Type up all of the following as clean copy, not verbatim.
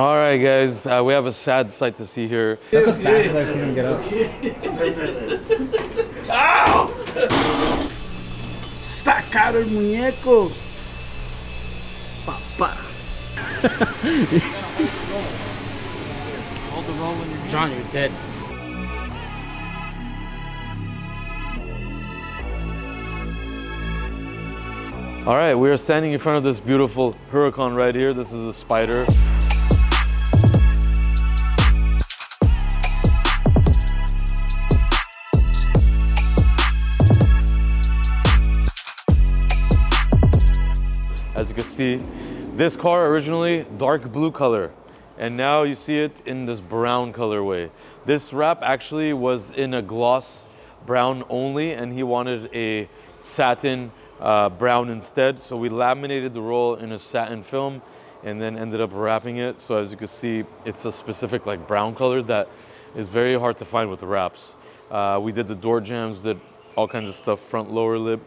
All right, guys, we have a sad sight to see here. That's the fastest I've seen him get up. Ow! Está caro el muñeco. Papá. Hold the roll when you're John, you're dead. All right, we are standing in front of this beautiful Huracan right here. This is a Spider. As you can see, this car originally dark blue color, and now you see it in this brown colorway. This wrap actually was in a gloss brown only, and he wanted a satin brown instead. So we laminated the roll in a satin film and then ended up wrapping it. So as you can see, it's a specific like brown color that is very hard to find with the wraps. We did the door jambs, did all kinds of stuff, front lower lip.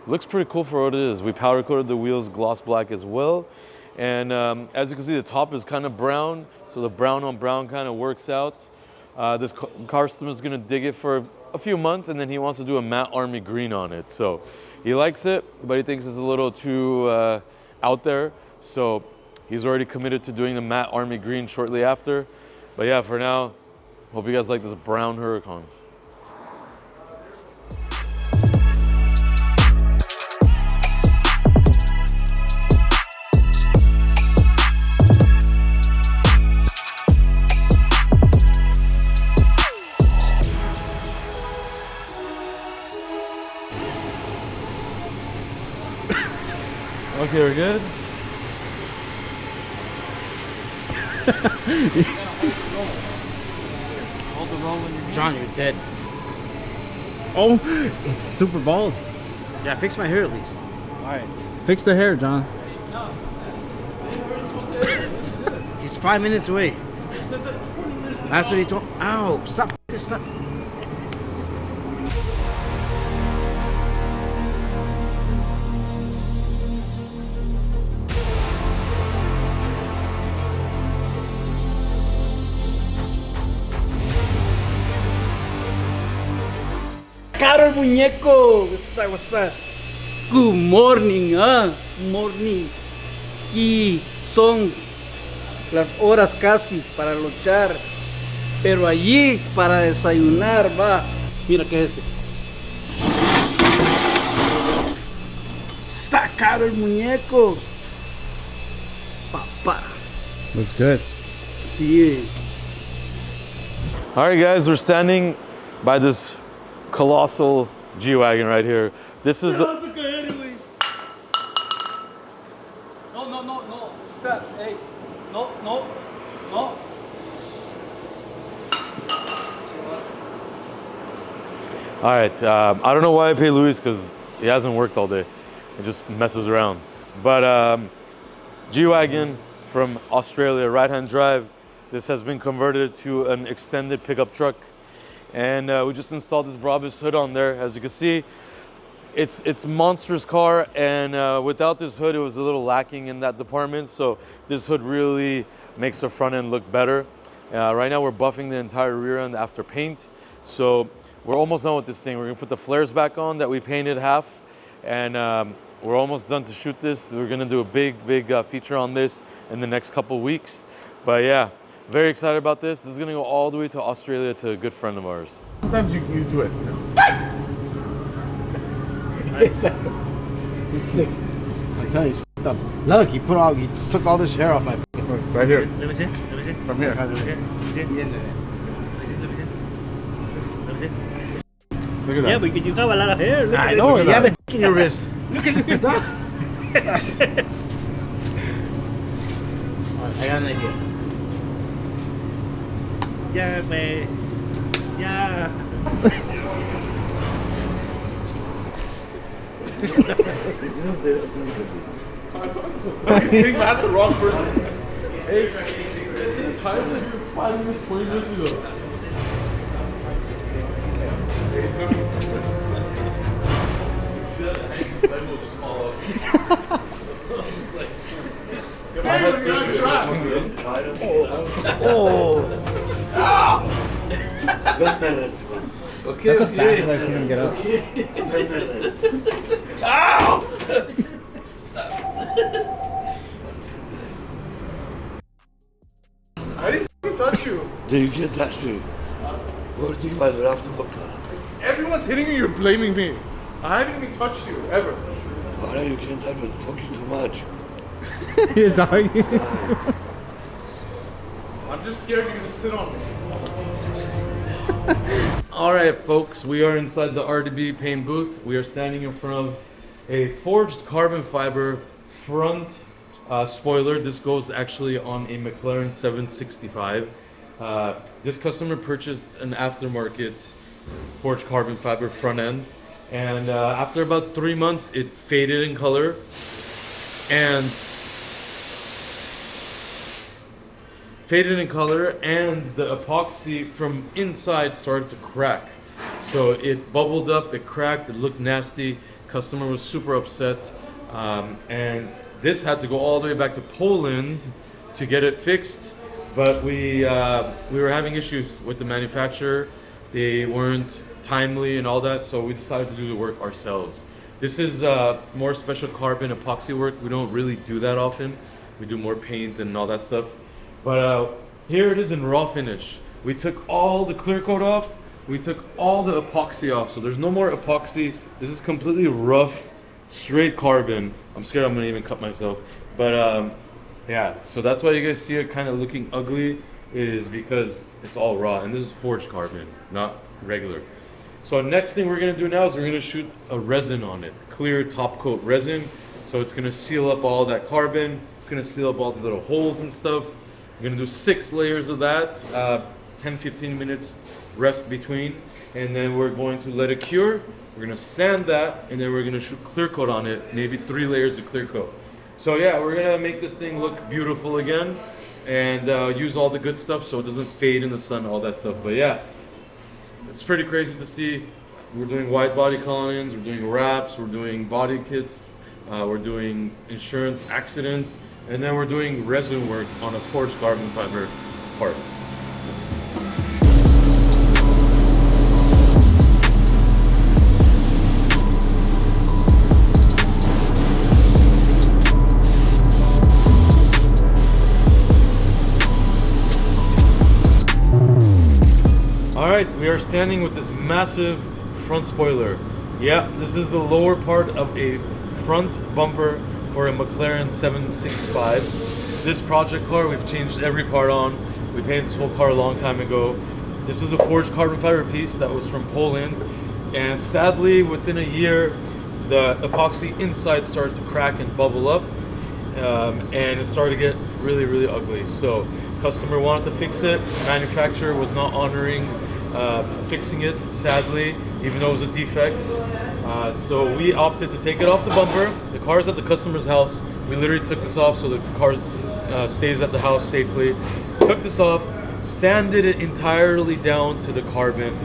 Looks pretty cool for what it is. We powder coated the wheels gloss black as well. And as you can see, the top is kind of brown. So the brown on brown kind of works out. This customer is gonna dig it for a few months, and then he wants to do a matte army green on it. So he likes it, but he thinks it's a little too out there. So he's already committed to doing the matte army green shortly after. But yeah, for now, hope you guys like this brown Huracan. Okay, we're good. Hold the roll when you're John, you're dead. Oh, it's super bald. Yeah, fix my hair at least. All right. Fix the hair, John. He's 5 minutes away. That's what he told. Ow! Stop! Stop! Caro el muñeco. What's up? Good morning, morning. Aquí son las horas casi para luchar, pero allí para desayunar va. Mira qué es este. Está caro el muñeco. Papá. Looks good. Sí. All right, guys, we're standing by this colossal G Wagon right here. This is the. No. Stop. Hey. No. All right, I don't know why I pay Luis, because he hasn't worked all day. It just messes around. But G Wagon from Australia, right-hand drive. This has been converted to an extended pickup truck. And we just installed this BRABUS hood on there. As you can see, it's monstrous car, and without this hood, it was a little lacking in that department. So this hood really makes the front end look better. Right now, we're buffing the entire rear end after paint. So we're almost done with this thing. We're gonna put the flares back on that we painted half, and we're almost done to shoot this. We're gonna do a big feature on this in the next couple weeks. But yeah, very excited about this. This is gonna go all the way to Australia to a good friend of ours. Sometimes you do it. He's sick. I'm telling you, he's f***ed up. Look, he took all this hair off my f***ing. Right here. Let me see. From here. Look at that. Yeah, but you have a lot of hair. Look I at know, this. you have it in your wrist. Look at this. Stop. I got an idea. Yeah, man. Yeah. I think I had the wrong person. Hey, this is the time that you were 5 minutes, 20 minutes ago. If I had certain That's the fastest I've seen him get up. I didn't f***ing touch you. You can't touch me. What do you think about it after what kind of Everyone's hitting you, you're blaming me. I haven't even touched you, ever. Why you can't touch me? Talking too much. You're talking. I'm just scared you're gonna sit on me. All right, folks, we are inside the RDB paint booth. We are standing in front of a forged carbon fiber front spoiler. This goes actually on a McLaren 765. This customer purchased an aftermarket forged carbon fiber front end, and after about 3 months, it faded in color and the epoxy from inside started to crack. So it bubbled up, it cracked, it looked nasty. Customer was super upset, and this had to go all the way back to Poland to get it fixed. But we were having issues with the manufacturer. They weren't timely and all that, so we decided to do the work ourselves. This is more special carbon epoxy work. We don't really do that often. We do more paint and all that stuff. But here it is in raw finish. We took all the clear coat off. We took all the epoxy off. So there's no more epoxy. This is completely rough, straight carbon. I'm scared I'm gonna even cut myself. But yeah, so that's why you guys see it kind of looking ugly, is because it's all raw. And this is forged carbon, not regular. So next thing we're gonna do now is we're gonna shoot a resin on it. Clear top coat resin. So it's gonna seal up all that carbon. It's gonna seal up all the little holes and stuff. We're gonna do 6 layers of that, 10-15 minutes rest between, and then we're going to let it cure. We're gonna sand that, and then we're gonna shoot clear coat on it, maybe 3 layers of clear coat. So yeah, we're gonna make this thing look beautiful again, and use all the good stuff so it doesn't fade in the sun, all that stuff. But yeah, it's pretty crazy to see. We're doing wide body collisions, we're doing wraps, we're doing body kits, we're doing insurance accidents, and then we're doing resin work on a forged carbon fiber part. All right, we are standing with this massive front spoiler. Yeah, this is the lower part of a front bumper for a McLaren 765. This project car, we've changed every part on. We painted this whole car a long time ago. This is a forged carbon fiber piece that was from Poland. And sadly, within a year, the epoxy inside started to crack and bubble up. And it started to get really, really ugly. So customer wanted to fix it. Manufacturer was not honoring fixing it, sadly, even though it was a defect. So we opted to take it off the bumper. The car is at the customer's house. We literally took this off so the car stays at the house safely. Took this off, sanded it entirely down to the carbon.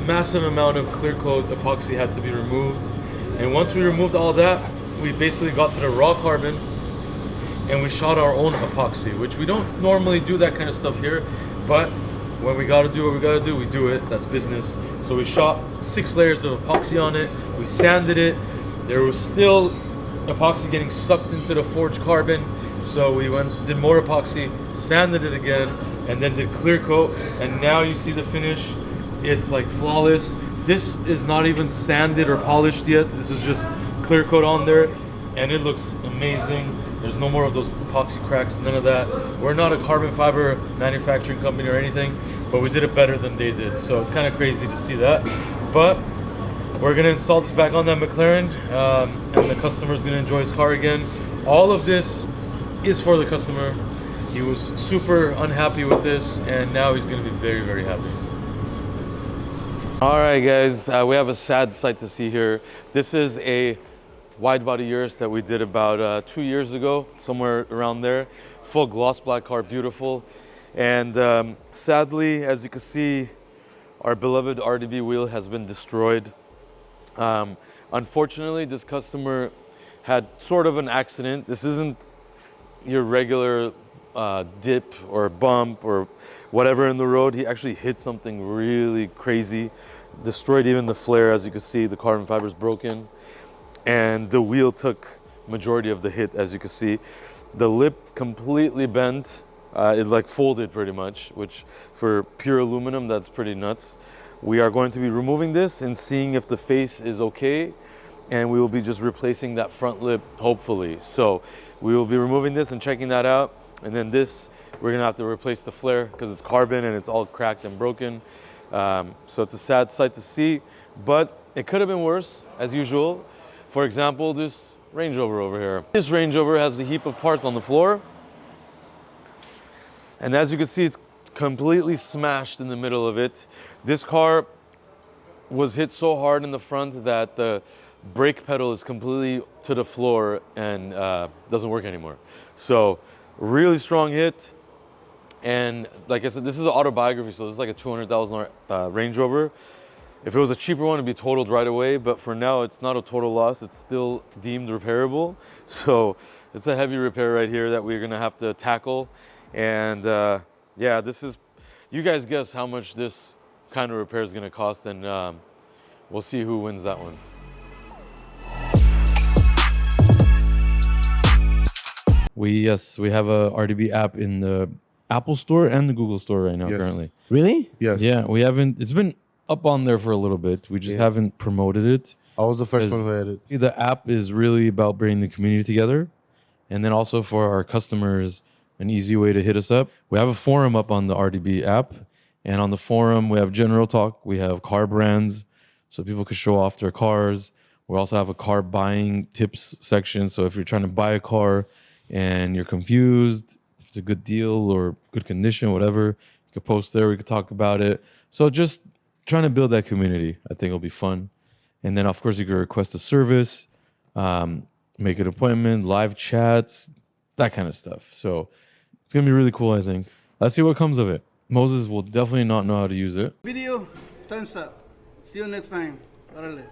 Massive amount of clear coat epoxy had to be removed. And once we removed all that, we basically got to the raw carbon and we shot our own epoxy, which we don't normally do that kind of stuff here, but when we gotta do what we gotta do, we do it. That's business. So we shot 6 layers of epoxy on it. We sanded it. There was still epoxy getting sucked into the forged carbon. So we did more epoxy, sanded it again, and then did clear coat. And now you see the finish. It's like flawless. This is not even sanded or polished yet. This is just clear coat on there, and it looks amazing. There's no more of those epoxy cracks, none of that. We're not a carbon fiber manufacturing company or anything, but we did it better than they did. So it's kind of crazy to see that. But we're gonna install this back on that McLaren, and the customer's gonna enjoy his car again. All of this is for the customer. He was super unhappy with this, and now he's gonna be very, very happy. All right, guys, we have a sad sight to see here. This is a wide body Urus that we did about 2 years ago, somewhere around there. Full gloss black car, beautiful. And sadly, as you can see, our beloved RDB wheel has been destroyed. Unfortunately, this customer had sort of an accident. This isn't your regular dip or bump or whatever in the road. He actually hit something really crazy, destroyed even the flare. As you can see, the carbon fiber is broken, and the wheel took majority of the hit. As you can see, the lip completely bent. It like folded pretty much, which for pure aluminum, that's pretty nuts. We are going to be removing this and seeing if the face is okay, and we will be just replacing that front lip, hopefully. So we will be removing this and checking that out. And then this, we're gonna have to replace the flare because it's carbon and it's all cracked and broken. So it's a sad sight to see, but it could have been worse, as usual. For example, this Range Rover over here. This Range Rover has a heap of parts on the floor. And as you can see, it's completely smashed in the middle of it. This car was hit so hard in the front that the brake pedal is completely to the floor and doesn't work anymore. So really strong hit. And like I said, this is an autobiography, so this is like a $200,000 Range Rover. If it was a cheaper one, it'd be totaled right away. But for now, it's not a total loss. It's still deemed repairable. So it's a heavy repair right here that we're gonna have to tackle. And yeah, this is, you guys guess how much this kind of repair is gonna cost, and we'll see who wins that one. We have a RDB app in the Apple Store and the Google Store right now currently. Really? Yes. Yeah, we haven't, it's been up on there for a little bit. We just haven't promoted it. I was the first one who had it. The app is really about bringing the community together. And then also for our customers, an easy way to hit us up. We have a forum up on the RDB app. And on the forum, we have general talk. We have car brands, so people can show off their cars. We also have a car buying tips section. So if you're trying to buy a car and you're confused, if it's a good deal or good condition, whatever, you could post there. We could talk about it. So just trying to build that community, I think it'll be fun. And then, of course, you could request a service, make an appointment, live chats, that kind of stuff. So it's going to be really cool, I think. Let's see what comes of it. Moses will definitely not know how to use it. Video, thumbs up. See you next time. Órale.